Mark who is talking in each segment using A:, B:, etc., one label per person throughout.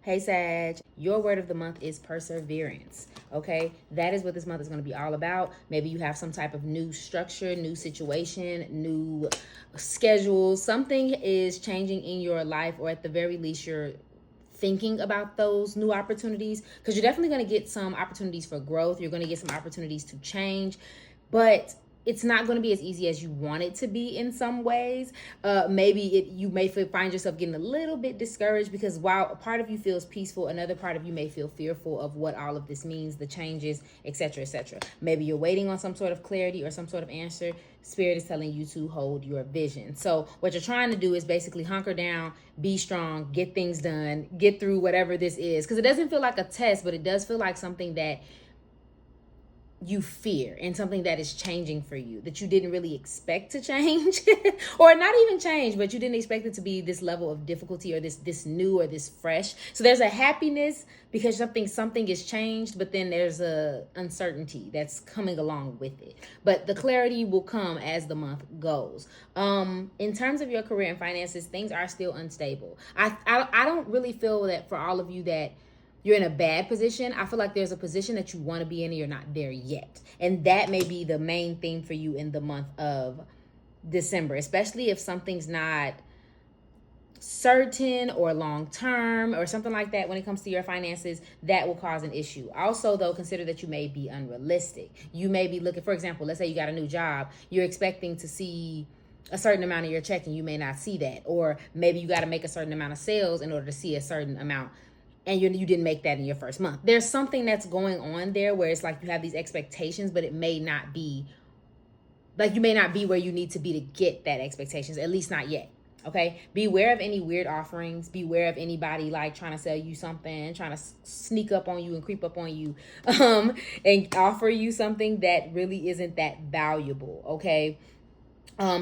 A: Hey Sag, your word of the month is perseverance. Okay, that is what this month is going to be all about. Maybe you have some type of new structure, new situation, new schedule. Something is changing in your life, or at the very least, you're thinking about those new opportunities, because you're definitely going to get some opportunities for growth. You're going to get some opportunities to change, but it's not going to be as easy as you want it to be in some ways. You may find yourself getting a little bit discouraged, because while a part of you feels peaceful, another part of you may feel fearful of what all of this means, the changes, etc., etc. Maybe you're waiting on some sort of clarity or some sort of answer. Spirit is telling you to hold your vision. So what you're trying to do is basically hunker down, be strong, get things done, get through whatever this is, because it doesn't feel like a test, but it does feel like something that you fear, and something that is changing for you that you didn't really expect to change or not even change, but you didn't expect it to be this level of difficulty, or this new, or this fresh. So there's a happiness because something is changed, but then there's a uncertainty that's coming along with it. But the clarity will come as the month goes. In terms of your career and finances, things are still unstable. I don't really feel that for all of you that you're in a bad position. I feel like there's a position that you want to be in and you're not there yet. And that may be the main thing for you in the month of December, especially if something's not certain or long term or something like that when it comes to your finances. That will cause an issue. Also, though, consider that you may be unrealistic. You may be looking, for example, let's say you got a new job. You're expecting to see a certain amount of your check, and you may not see that. Or maybe you got to make a certain amount of sales in order to see a certain amount, and you didn't make that in your first month. There's something that's going on there where it's like you have these expectations, but it may not be, like, you may not be where you need to be to get that expectations, at least not yet. Okay, beware of any weird offerings. Beware of anybody like trying to sell you something, trying to sneak up on you and creep up on you, and offer you something that really isn't that valuable. Okay,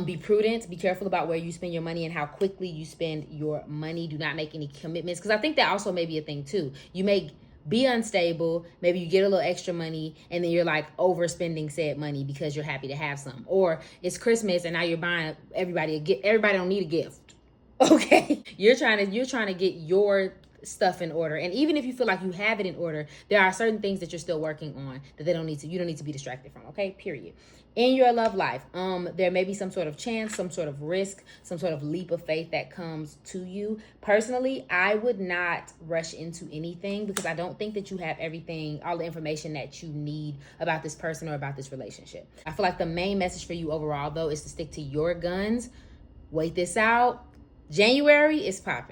A: be prudent. Be careful about where you spend your money and how quickly you spend your money. Do not make any commitments, because I think that also may be a thing too. You may be unstable. Maybe you get a little extra money and then you're like overspending said money because you're happy to have some. Or it's Christmas and now you're buying everybody a gift. Everybody don't need a gift. Okay, you're trying to get your stuff in order. And even if you feel like you have it in order, there are certain things that you're still working on that you don't need to be distracted from. Okay, period. In your love life, there may be some sort of chance, some sort of risk, some sort of leap of faith that comes to you. Personally, I would not rush into anything, because I don't think that you have all the information that you need about this person or about this relationship. I feel like the main message for you overall, though, is to stick to your guns. Wait this out. January is popping.